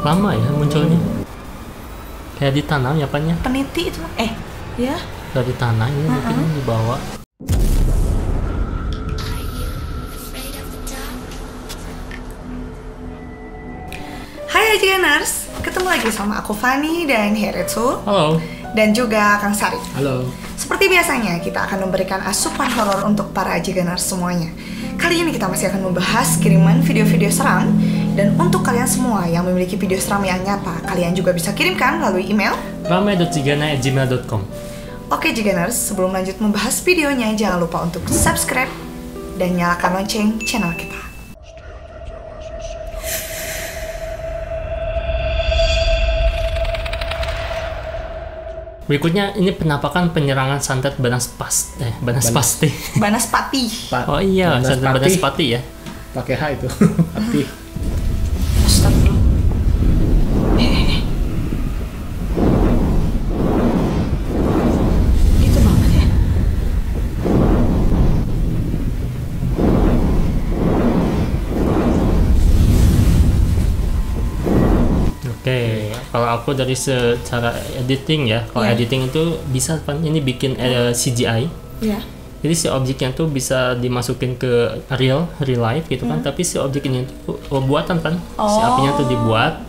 Lama ya munculnya. Kayak ditanam ya Pan ya? Peniti itu. Ya. Dari tanah ini mungkin dibawa. Hai Ajiganers, ketemu lagi sama aku Fani dan Heretsu. Halo. Dan juga Kang Sari. Halo. Seperti biasanya, kita akan memberikan asupan horor untuk para Ajiganers semuanya. Kali ini kita masih akan membahas kiriman video-video seram. Dan untuk kalian semua yang memiliki video seram yang nyata, kalian juga bisa kirimkan melalui email ramai.jigana@gmail.com. Oke Jiganers, sebelum lanjut membahas videonya, jangan lupa untuk subscribe dan nyalakan lonceng channel kita. Berikutnya ini penampakan penyerangan santet Banaspati. Banaspati. Oh iya, santet Banaspati ya. Pakai H itu. Pati. Astagfirullah. Gitu banget ya. Oke, kalau aku dari secara editing ya, kalau Iya. editing itu bisa Pan ini bikin CGI. Iya. Jadi si objeknya tuh bisa dimasukin ke real life gitu kan, tapi si objek ini tuh buatan Pan. Si apinya tuh dibuat.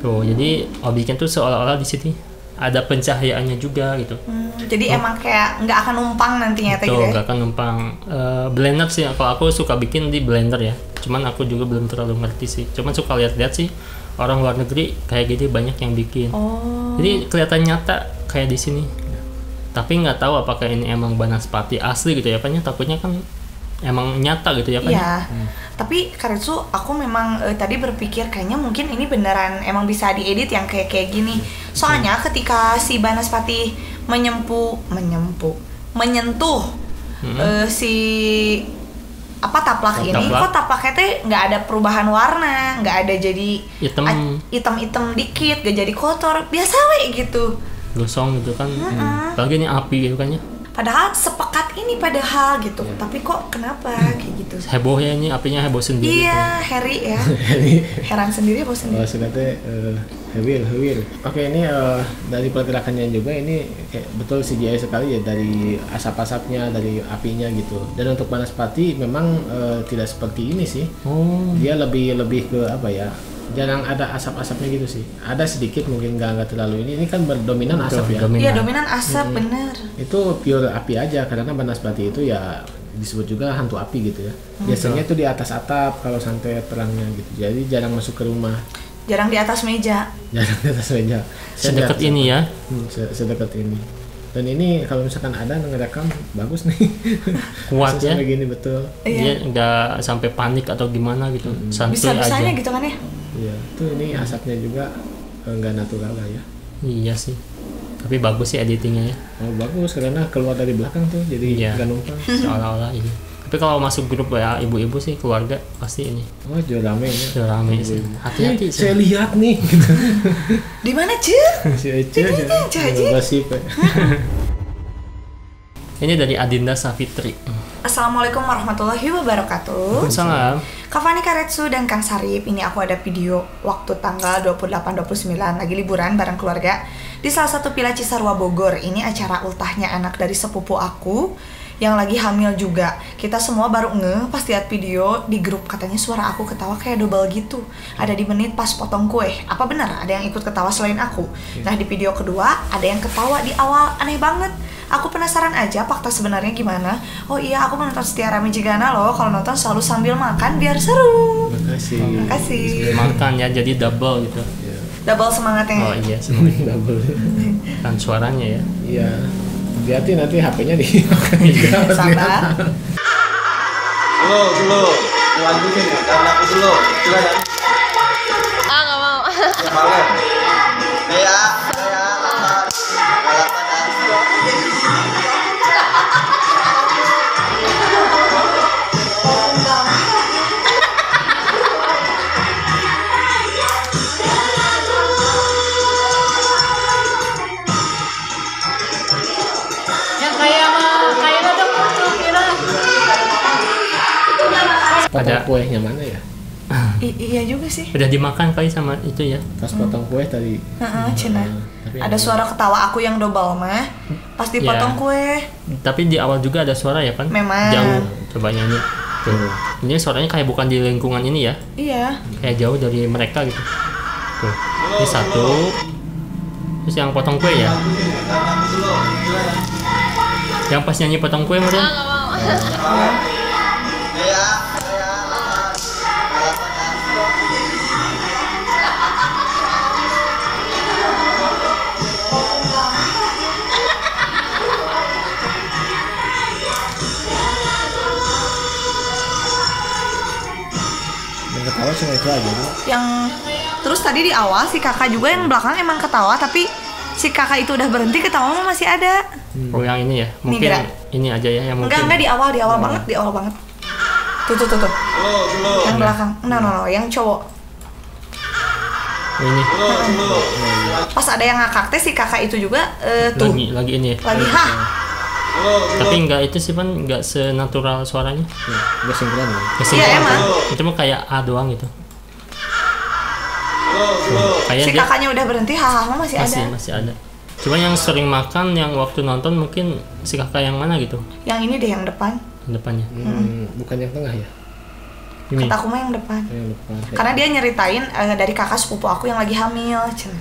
Tuh, jadi objeknya tuh seolah-olah di sini ada pencahayaannya juga gitu. Jadi emang kayak nggak akan numpang nantinya gitu Tuh, ya? gak akan numpang. Blender sih, kalau aku suka bikin di Blender ya. Cuman aku juga belum terlalu ngerti sih. Cuman suka lihat-lihat sih orang luar negeri kayak gitu banyak yang bikin. Jadi kelihatan nyata kayak di sini. Tapi nggak tahu apakah ini emang Banaspati asli gitu ya, Pan ya? Takutnya kan emang nyata gitu ya Pan. Iya. Tapi Karetsu, aku memang tadi berpikir kayaknya mungkin ini beneran emang bisa diedit yang kayak gini. Soalnya ketika si Banaspati menyentuh si taplak ini, kok taplaknya teh nggak ada perubahan warna, nggak ada jadi hitam dikit, gak jadi kotor, biasa we gitu. Gosong gitu kan. Apalagi ini api gitu kan ya. Padahal sepekat ini gitu. Tapi kok kenapa kayak gitu? Heboh ya, ini apinya heboh sendiri. Iya, Harry ya. Heran sendiri, heboh sendiri. Sebenarnya hewil. Oke, ini dari pergerakannya juga ini kayak betul CGI sekali ya, dari asap-asapnya, dari apinya gitu. Dan untuk Banaspati memang tidak seperti ini sih. Dia lebih ke apa ya? Jarang ada asap-asapnya gitu sih. Ada sedikit mungkin nggak terlalu ini. Ini kan berdominan asap ya. Iya, dominan asap bener. Itu pure api aja, karena Banaspati itu ya disebut juga hantu api gitu ya. Biasanya itu di atas atap kalau santet terangnya gitu. Jadi jarang masuk ke rumah. Jarang di atas meja. Jarang di atas meja. Sedekat ini ya. Sedekat ini. Dan ini kalau misalkan ada ngerekam bagus nih. Kuat ya. Sampai gini betul. Dia nggak sampai panik atau gimana gitu. Santuy Bisa-bisanya aja. gitu kan ya? Iya, tuh ini asapnya juga nggak natural lah ya. Iya sih. Tapi bagus sih editingnya ya. Oh bagus, karena keluar dari belakang tuh jadi nggak numpang. Seolah-olah ini. Tapi kalau masuk grup ya ibu-ibu sih, keluarga pasti ini. Oh jual rame ya. Jual rame sih. Hati-hati sih. Saya lihat nih. Gitu. Di mana Cil? Si Ece aja. Ini dari Adinda Safitri. Assalamualaikum warahmatullahi wabarakatuh. Salam. Kak Fani, Karetsu, dan Kang Sarip, ini aku ada video waktu tanggal 28-29 lagi liburan bareng keluarga di salah satu Villa Cisarua Bogor. Ini acara ultahnya anak dari sepupu aku yang lagi hamil juga. Kita semua baru pas lihat video di grup, katanya suara aku ketawa kayak double gitu. Ada di menit pas potong kue. Apa benar ada yang ikut ketawa selain aku? Nah, di video kedua ada yang ketawa di awal, aneh banget. Aku penasaran aja fakta sebenarnya gimana. Oh iya, aku menonton Setia Rame Jigana loh. Kalau nonton selalu sambil makan biar seru. Makasih. Makan ya, jadi double gitu. Double semangatnya. Oh iya, semuanya double. Kan suaranya ya. Iya. Hati-hati nanti HP-nya di. Sabar. Dulu. Lanjutin ya, dan aku dulu. Silakan. Nggak mau. Ya, boleh. Ya. Potong kuenya mana ya? Iya juga sih. Udah dimakan kali sama itu ya. Pas potong kue tadi. Cina. Tapi Ada suara ketawa aku yang double mah. Pas dipotong Ya. kue. Tapi di awal juga ada suara ya kan? Memang. Jauh. Coba nyanyi. Tuh. Ini suaranya kayak bukan di lingkungan ini ya. Iya. Kayak jauh dari mereka gitu. Tuh. Ini satu. Terus yang potong kue ya. Yang pas nyanyi potong kue mungkin. Ah, nggak mau. yang ketawa cuma itu aja. Bu. Yang terus tadi di awal si kakak juga yang belakang emang ketawa, tapi si kakak itu udah berhenti, ketawa mah masih ada. Oh yang ini ya. Mungkin Gerak. ini aja ya yang mungkin. Enggak di awal banget, di awal banget. Tuh. Yang belakang. No, yang cowok. Ini Pas ada yang ngakak teh si kakak itu juga tuh. lagi ini ya. Lagi hah. Tapi enggak itu sih kan enggak senatural suaranya. Udah sinkron ya. Iya, emang. Itu mah kayak A doang gitu. Kayak Si dia kakaknya udah berhenti, hahaha mah masih ada. masih ada. Cuma yang sering makan yang waktu nonton mungkin si kakak yang mana gitu Yang ini deh yang depan. depannya. Bukan yang tengah ya. Ini. Kata aku mah yang depan. Yang depan. Karena dia nyeritain dari kakak sepupu aku yang lagi hamil. Cina.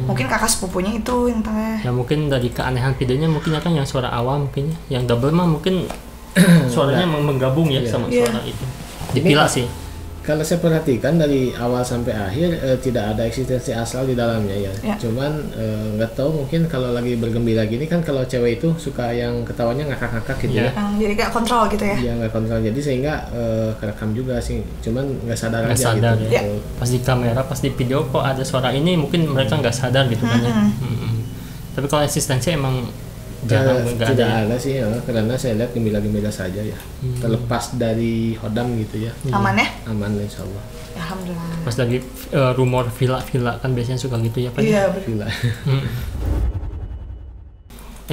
Mungkin kakak sepupunya itu yang tengah. Ya mungkin dari keanehan videonya mungkin ya kan yang suara awal mungkin ya. Yang double mah mungkin suaranya menggabung ya sama Iya. suara itu. Dipilah sih. Kalau saya perhatikan dari awal sampai akhir tidak ada eksistensi asal di dalamnya ya. Ya. Cuman nggak tahu mungkin kalau lagi bergembira gini kan kalau cewek itu suka yang ketawanya ngakak-ngakak gitu Iya. ya. Jadi gak kontrol gitu ya. Dia nggak kontrol jadi sehingga kerekam juga sih. Cuman nggak sadar Nggak aja sadar gitu. ya. Pas di kamera, pas di video kok ada suara ini mungkin mereka nggak sadar gitu kan ya. Tapi kalau eksistensi emang jarang nggak ada Tidak ya. ada sih ya, karena saya lihat gembira-gembira saja ya. Terlepas dari hodam gitu ya. Aman ya? Aman insya Allah. Alhamdulillah. Pas lagi rumor villa kan biasanya suka gitu ya Pak. Iya betul. Gila.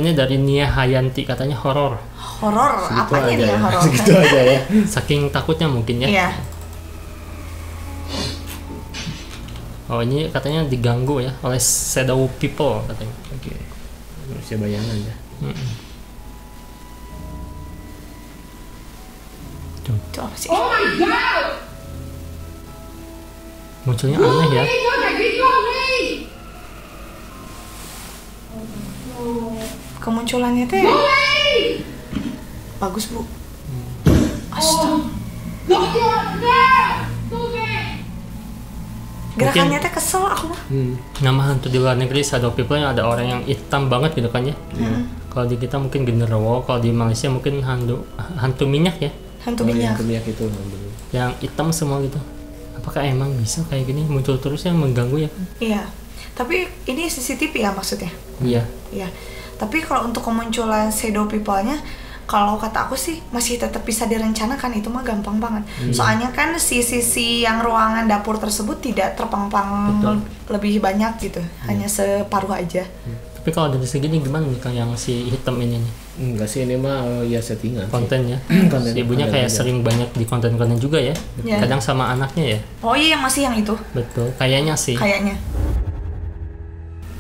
Ini dari Nia Hayanti katanya horor. Horor, apanya nih yang horor? Segitu aja ya. Saking takutnya mungkin ya. Iya. Oh ini katanya diganggu ya oleh shadow people katanya. Oke. Manusia bayangan ya. Itu apa sih? Munculnya aneh ya. Kemunculannya teh bagus bu. Astaga. Gerakannya teh kesel aku mah. Nama hantu di luar negeri shadow people yang ada orang yang hitam banget gitu kan ya. Kalau di kita mungkin genderuwo, kalau di Malaysia mungkin hantu minyak ya. Hantu minyak. Minyak itu alhamdulillah. Yang hitam semua gitu. Apakah emang bisa kayak gini muncul terus yang mengganggu ya kan? Iya. Tapi ini CCTV ya maksudnya. Iya. Iya. Tapi kalau untuk kemunculan shadow people-nya, kalau kata aku sih masih tetap bisa direncanakan, itu mah gampang banget. Soalnya kan si sisi yang ruangan dapur tersebut tidak terpampang lebih banyak gitu, hanya separuh aja. Tapi kalau dari segini gimana nih Kang yang si hitam ini nih Enggak sih ini mah ya settingan. kontennya? Konten- Si ibunya konten kayak aja. sering banyak di konten-konten juga ya. Iya. Kadang sama anaknya ya. Oh iya yang masih yang itu Betul. Kayaknya sih. kayaknya.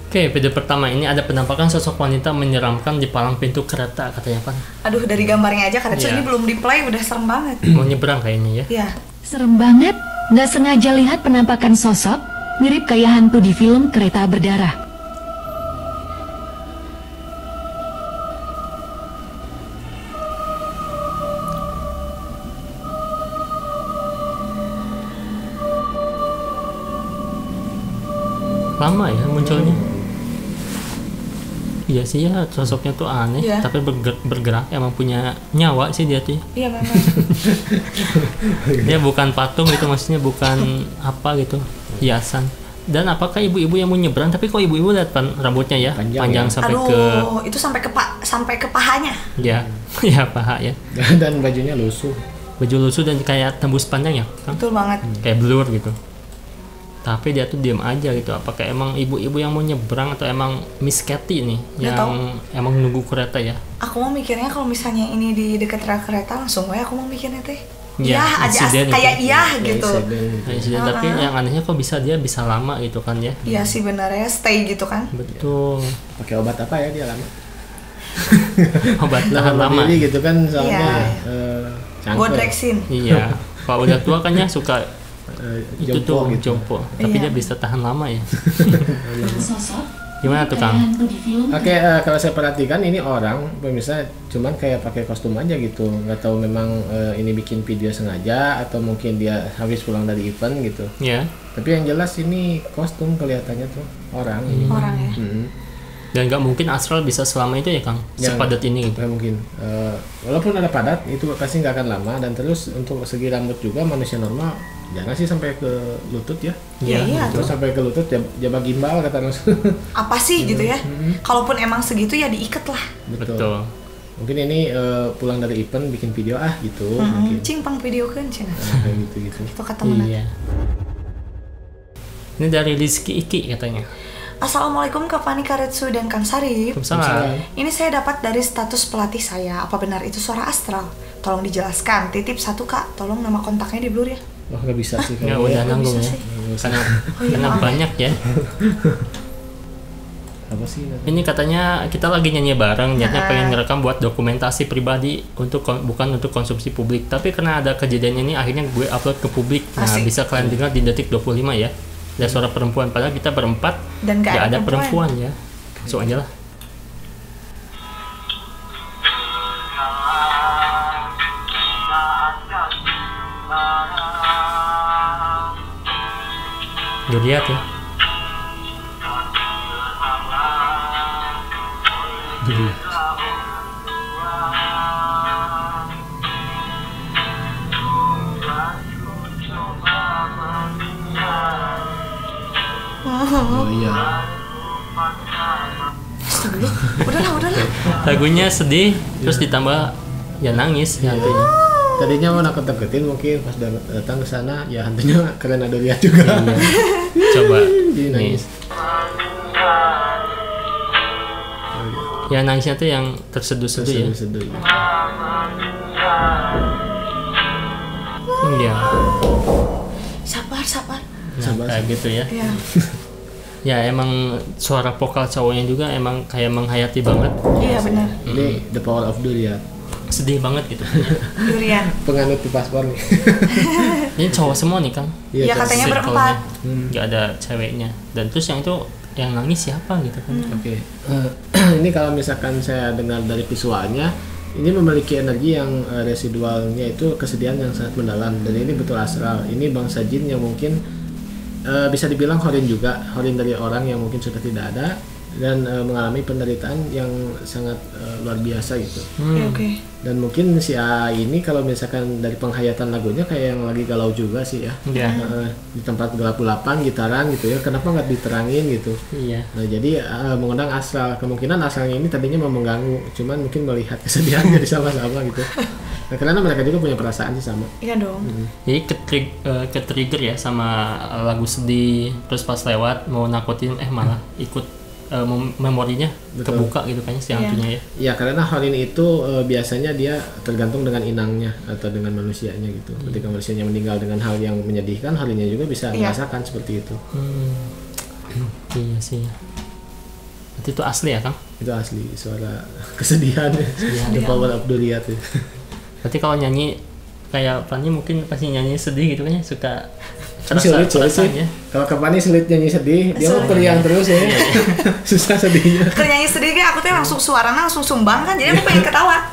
Oke, video pertama ini ada penampakan sosok wanita menyeramkan di palang pintu kereta katanya kan. Aduh dari gambarnya aja karena Iya. ini belum di play udah serem banget. Mau nyebrang kayaknya ya. Iya. Serem banget, nggak sengaja lihat penampakan sosok, mirip kayak hantu di film Kereta Berdarah. Lama ya munculnya. Iya sih ya sosoknya tuh aneh, Iya. tapi bergerak emang punya nyawa sih dia tuh. Iya memang. Dia bukan patung gitu, maksudnya bukan apa gitu hiasan. Dan apakah ibu-ibu yang mau nyebrang? Tapi kok ibu-ibu lihat rambutnya ya Panjang ya? sampai Aduh, itu sampai ke pahanya. ya ya paha ya. Dan bajunya lusuh. Baju lusuh dan kayak tembus pandang ya, Kang? Betul banget. Kayak blur gitu. Tapi dia tuh diam aja gitu. Apakah emang ibu-ibu yang mau nyebrang atau emang Miss Cathy nih Nggak yang tahu. emang nunggu kereta ya? Aku mau mikirnya kalau misalnya ini di dekat rel kereta langsung aja aku mau mikirnya teh. iya aja insiden kayak gitu. iya gitu. Insiden, tapi yang anehnya kok bisa lama gitu kan ya. Iya sih benar ya, stay gitu kan. Betul. Pakai obat apa ya dia lama? Obat tahan lama. Diri gitu kan soalnya cangkul. Bodrexin. Iya. Kalau udah tua kan ya suka itu jompo tuh gitu. jompo. Tapi Iya. dia bisa tahan lama ya. Sosok Gimana tuh Kang? kayak hantu di film. Oke, kalau saya perhatikan ini orang pemirsa cuman kayak pakai kostum aja gitu, nggak tahu memang ini bikin video sengaja atau mungkin dia habis pulang dari event gitu. Ya. Tapi yang jelas ini kostum kelihatannya tuh orang. Orang ya. Dan nggak mungkin astral bisa selama itu ya Kang, sepadat ini gitu. Nggak mungkin. Walaupun ada padat itu pasti nggak akan lama, dan terus untuk segi rambut juga manusia normal jangan sih sampai ke lutut ya. Iya Terus tuh. sampai ke lutut jaba gimbal kata Nus. Apa sih gitu ya? Kalaupun emang segitu ya diikat lah. Betul. Mungkin ini pulang dari event bikin video gitu mungkin. Cingpang video kan cina. Kayak gitu. Itu kata mana? Iya. Ini dari Rizky Iki katanya. Assalamualaikum Kak Fani Karetsu dan Kang Sarip. Waalaikumsalam. Ini saya dapat dari status pelatih saya. Apa benar itu suara astral? Tolong dijelaskan. Titip 1 Kak. Tolong nama kontaknya di blur ya. Wah nggak bisa sih Ya kalau udah ya. nanggung bisa ya. sih. Karena iya, maaf. banyak ya. Apa sih? Ini katanya kita lagi nyanyi bareng, niatnya pengen ngerekam buat dokumentasi pribadi bukan untuk konsumsi publik. Tapi karena ada kejadian ini akhirnya gue upload ke publik. Nah, Asik. bisa kalian dengar di detik 25 ya. Ada suara perempuan, padahal kita berempat Dan nggak nggak ada ada perempuan ya. Langsung aja lah. Udah lihat ya. Jadi, Oh iya. Udahlah. lagunya sedih, terus ditambah ya nangis ya hantunya. Tadinya mau nakut-nakutin mungkin pas datang ke sana ya hantunya keren ada lihat juga. Iya. Coba Jadi nih. nangis. Ya nangisnya tuh yang terseduh-seduh ya. Sedih. Iya. Sabar. Nah, Sabar. kayak gitu ya. Ya. Ya emang suara vokal cowoknya juga emang kayak menghayati banget. Iya benar. Ini the power of durian. Sedih banget gitu. Durian. Penganut di paspor nih. Ini cowok semua nih Kang. Iya, Kan? katanya Circle-nya. berempat. Nggak ada ceweknya. Dan terus yang itu yang nangis siapa gitu kan. Oke. Ini kalau misalkan saya dengar dari visualnya, ini memiliki energi yang residualnya itu kesedihan yang sangat mendalam, dan ini betul astral. Ini bangsa jin yang mungkin bisa dibilang horin juga, horin dari orang yang mungkin sudah tidak ada dan mengalami penderitaan yang sangat luar biasa gitu. Oke. Dan mungkin si A ini kalau misalkan dari penghayatan lagunya kayak yang lagi galau juga sih ya. Iya. Di tempat gelap-gelapan gitaran gitu ya, kenapa nggak diterangin gitu. Iya. Nah jadi mengundang astral, kemungkinan astralnya ini tadinya mau mengganggu, cuman mungkin melihat kesedihan jadi sama-sama gitu. Nah, karena mereka juga punya perasaan sih sama. Iya dong. Jadi ke-trigger ya sama lagu sedih, terus pas lewat mau nakutin malah ikut memorinya Betul. kebuka gitu kan si Iya. hantunya ya. Ya karena horin itu biasanya dia tergantung dengan inangnya atau dengan manusianya gitu. Ketika manusianya meninggal dengan hal yang menyedihkan, horinnya juga bisa Iya. merasakan seperti itu. Iya sih. Berarti itu asli ya Kang? Itu asli suara kesedihan, the power of durian tuh. Berarti kalau nyanyi kayak Fanny mungkin pasti nyanyi sedih gitu kan ya, suka Sulit sih. perasaannya. Kalau Kapani sulit nyanyi sedih, dia mau periang terus ya. Susah sedihnya. Ternyanyi sedih kayak aku tuh langsung suaranya langsung sumbang kan, jadi aku pengen ketawa.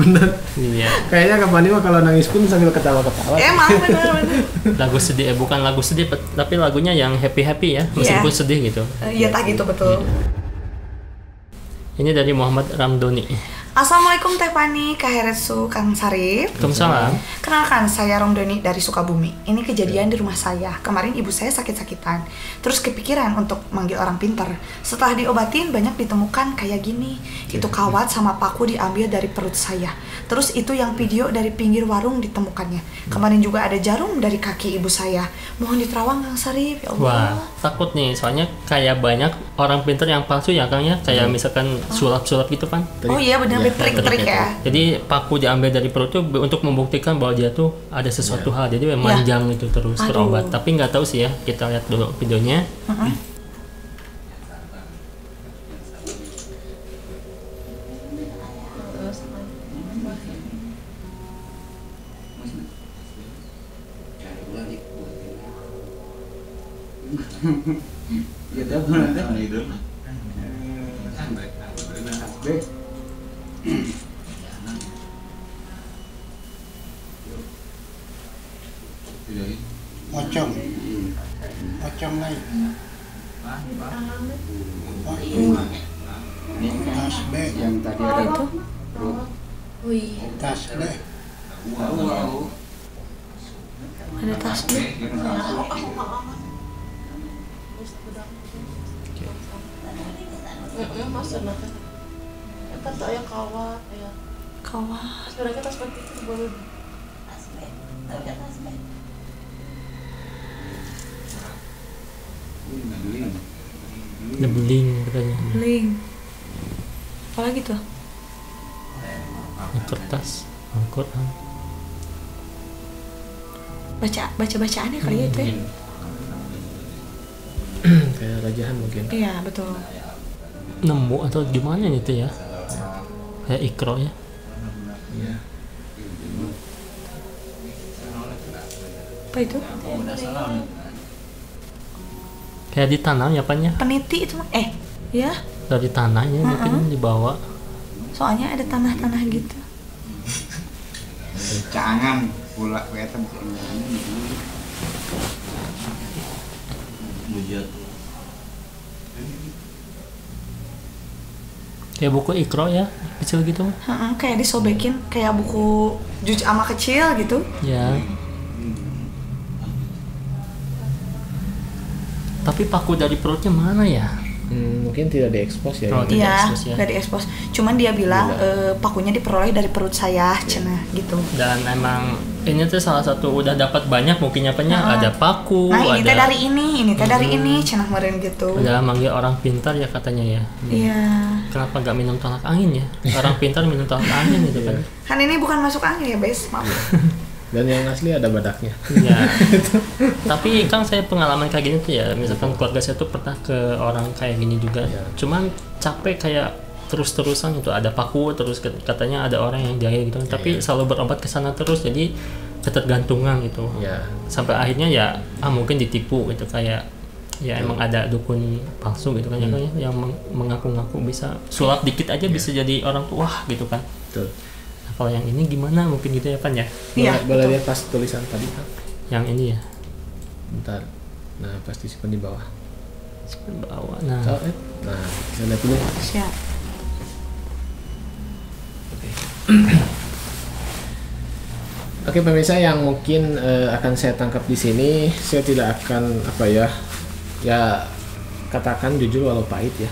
Iya. Kayaknya Kapani mah kalau nangis pun sambil ketawa-ketawa. Emang bener. Lagu sedih bukan lagu sedih tapi lagunya yang happy ya, meskipun Iya. sedih gitu. Iya tak gitu betul. Ini dari Muhammad Ramdoni. Assalamualaikum Teh Fani, Kak Heretsu, Kang Sarip. Waalaikumsalam. Kenalkan, saya Romdoni dari Sukabumi. Ini kejadian di rumah saya. Kemarin ibu saya sakit-sakitan. Terus kepikiran untuk manggil orang pinter. Setelah diobatin, banyak ditemukan kayak gini. Itu kawat sama paku diambil dari perut saya. Terus itu yang video dari pinggir warung ditemukannya. Kemarin juga ada jarum dari kaki ibu saya. Mohon diterawang Kang Sarip, ya Wah, Allah. takut nih, soalnya kayak banyak orang pinter yang palsu ya Kang ya, kayak misalkan sulap-sulap gitu kan. Oh iya benar, Iya, trik-trik ya. Jadi paku diambil dari perut itu untuk membuktikan bahwa dia tuh ada sesuatu hal, jadi memanjang itu terus berobat. Tapi nggak tahu sih ya, kita lihat dulu videonya. Pocong lain. Tas B yang tadi ada Itu. tas B. Ada tas B. Kawat. Nebeling katanya. Bling. Apa lagi tuh? Kertas Al-Quran. Baca-bacaannya kali ya itu ya? Kayak rajahan mungkin. Iya, betul. Nemu atau gimana itu ya? Kayak Iqra ya. Apa itu? Kayak di tanah ya Pan ya? Peniti itu. Ya. Dari tanahnya mungkin dibawa. Soalnya ada tanah-tanah gitu. Jangan pula kelihatan Kayak buku Iqra ya, kecil gitu. Kayak disobekin kayak buku juz ama kecil gitu. Ya. Tapi paku dari perutnya mana ya? Mungkin tidak diekspos ya. Oh, ini. tidak Iya, ekspos ya. nggak diekspos. Cuman dia bilang pakunya diperoleh dari perut saya, cenah gitu. Dan emang ini tuh salah satu udah dapat banyak mungkin apanya, ada paku, Nah ini teh ada dari ini teh dari ini, cenah meren gitu. udah manggil orang pintar ya katanya ya. Iya. Kenapa nggak minum tolak angin ya? Orang pintar minum tolak angin gitu kan. Kan ini bukan masuk angin ya, Bes. Maaf. Dan yang asli ada badaknya. Ya. Tapi kan saya pengalaman kayak gini tuh ya, misalkan keluarga saya tuh pernah ke orang kayak gini juga. Cuman capek kayak terus-terusan itu ada paku terus katanya ada orang yang jaga gitu. Tapi selalu berobat ke sana terus, jadi ketergantungan gitu. Ya. Sampai akhirnya ya mungkin ditipu gitu, kayak ya emang ada dukun palsu gitu kan yang mengaku-ngaku bisa sulap dikit aja bisa jadi orang tuh wah gitu kan. Betul. Kalau yang ini gimana mungkin gitu ya Pan ya? Iya. Boleh lihat pas tulisan tadi kan? Yang ini ya. Bentar. Nah, pasti simpan di bawah. Bawah. Nah, Nah, kita lihat dulu. Siap. Oke pemirsa yang mungkin akan saya tangkap di sini, saya tidak akan ya katakan jujur walau pahit ya.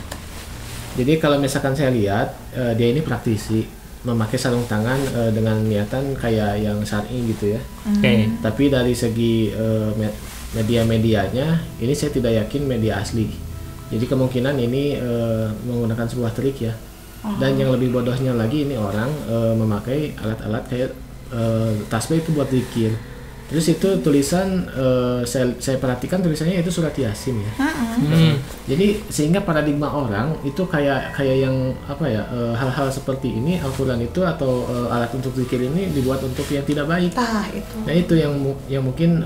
Jadi kalau misalkan saya lihat dia ini praktisi, memakai sarung tangan dengan niatan kayak yang syar'i gitu ya. Oke. Tapi dari segi media-medianya ini saya tidak yakin media asli. Jadi kemungkinan ini menggunakan sebuah trik ya. Dan yang lebih bodohnya lagi ini orang memakai alat-alat kayak tasbih itu buat zikir. Terus itu tulisan saya perhatikan tulisannya itu surat Yasin ya. Jadi sehingga paradigma orang itu kayak yang hal-hal seperti ini Al-Qur'an itu atau alat untuk zikir ini dibuat untuk yang tidak baik. Itu. Nah itu yang mungkin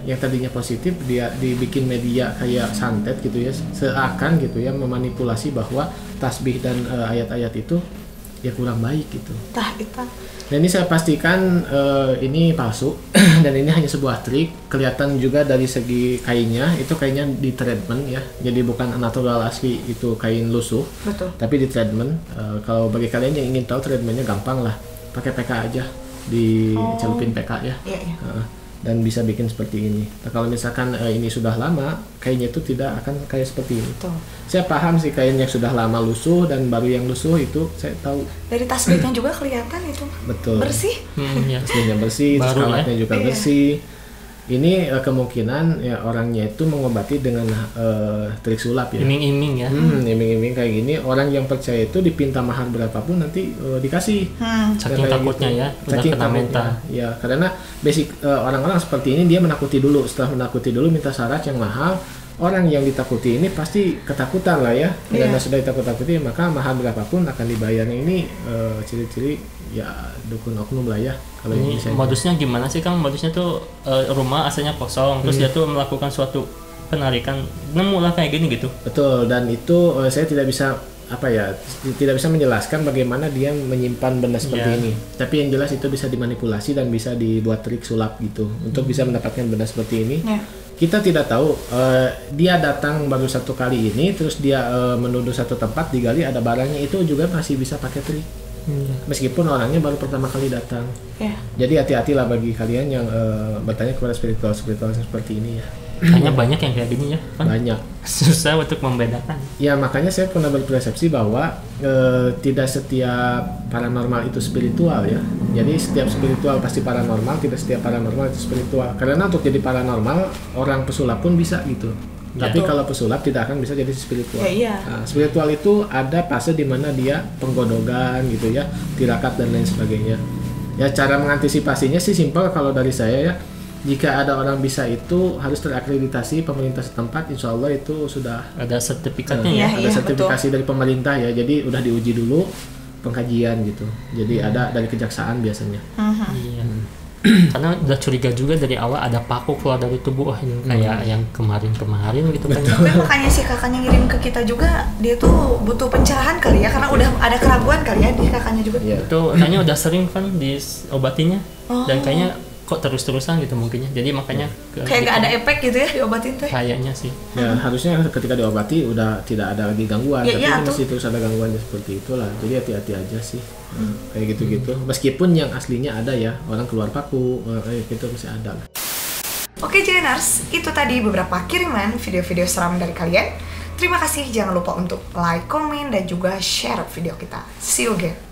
yang tadinya positif dia dibikin media kayak santet gitu ya, seakan gitu ya memanipulasi bahwa tasbih dan ayat-ayat itu ya kurang baik gitu. Itu. Dan ini saya pastikan ini palsu dan ini hanya sebuah trik. Kelihatan juga dari segi kainnya, itu kainnya di treatment ya. Jadi bukan natural asli itu kain lusuh. Betul. Tapi di treatment. Kalau bagi kalian yang ingin tahu treatmentnya gampang lah, pakai PK aja, dicelupin PK ya. Iya. Dan bisa bikin seperti ini. Nah, kalau misalkan ini sudah lama, kainnya itu tidak akan kayak seperti ini. Betul. Saya paham sih kain yang sudah lama lusuh dan baru yang lusuh itu saya tahu. Dari tasbihnya juga kelihatan itu. Betul. Bersih. Ya. Aslinya bersih, Baru sekalatnya ya? juga Iya. bersih. Ini kemungkinan ya orangnya itu mengobati dengan trik sulap ya. Iming-iming ya. Iming-iming kayak gini, orang yang percaya itu dipinta mahar berapapun nanti dikasih. Saking takutnya gitu. ya, udah Saking kena takutnya. mental. Ya, karena basic orang-orang seperti ini dia menakuti dulu. Setelah menakuti dulu minta syarat yang mahal. Orang yang ditakuti ini pasti ketakutan lah ya. Karena sudah ditakut-takuti maka mahar berapapun akan dibayar. Ini ciri-ciri ya dukun oknum lah ya. Kalau Ini misalnya. modusnya gimana sih Kang? Modusnya tuh rumah asalnya kosong, terus dia tuh melakukan suatu penarikan, nemu lah kayak gini gitu. Betul, dan itu saya tidak bisa tidak bisa menjelaskan bagaimana dia menyimpan benda seperti ini. Tapi yang jelas itu bisa dimanipulasi dan bisa dibuat trik sulap gitu untuk bisa mendapatkan benda seperti ini. Kita tidak tahu dia datang baru satu kali ini, terus dia menuduh satu tempat digali ada barangnya, itu juga masih bisa pakai trik. Meskipun orangnya baru pertama kali datang. Jadi hati-hatilah bagi kalian yang bertanya kepada spiritual seperti ini ya. Kayaknya banyak yang kayak gini ya kan? Banyak. Susah untuk membedakan. Ya makanya saya pernah berpersepsi bahwa tidak setiap paranormal itu spiritual ya. Jadi setiap spiritual pasti paranormal, tidak setiap paranormal itu spiritual. Karena untuk jadi paranormal orang pesulap pun bisa gitu. Tapi kalau pesulap tidak akan bisa jadi spiritual. Nah, spiritual itu ada fase di mana dia penggodogan gitu ya, tirakat dan lain sebagainya. Ya cara mengantisipasinya sih simpel kalau dari saya ya. Jika ada orang bisa itu harus terakreditasi pemerintah setempat, insya Allah itu sudah ada sertifikatnya ya. Ada sertifikasi dari pemerintah ya, jadi udah diuji dulu pengkajian gitu. Jadi ada dari kejaksaan biasanya. Iya. Karena udah curiga juga dari awal ada paku keluar dari tubuh, ini kayak yang kemarin gitu kan. Tapi makanya si kakaknya ngirim ke kita juga, dia tuh butuh pencerahan kali ya, karena udah ada keraguan kali ya di kakaknya juga. Itu kayaknya udah sering kan diobatinya dan kayaknya kok terus-terusan gitu mungkinnya, jadi makanya kayak gak ada efek gitu ya diobatin teh. Kayaknya sih. Ya harusnya ketika diobati udah tidak ada lagi gangguan, tapi masih terus ada gangguan seperti itulah. Jadi hati-hati aja sih, kayak gitu-gitu. Meskipun yang aslinya ada ya, orang keluar paku, itu masih ada lah. Oke Jainers, itu tadi beberapa kiriman video-video seram dari kalian. Terima kasih, jangan lupa untuk like, komen, dan juga share video kita. See you again.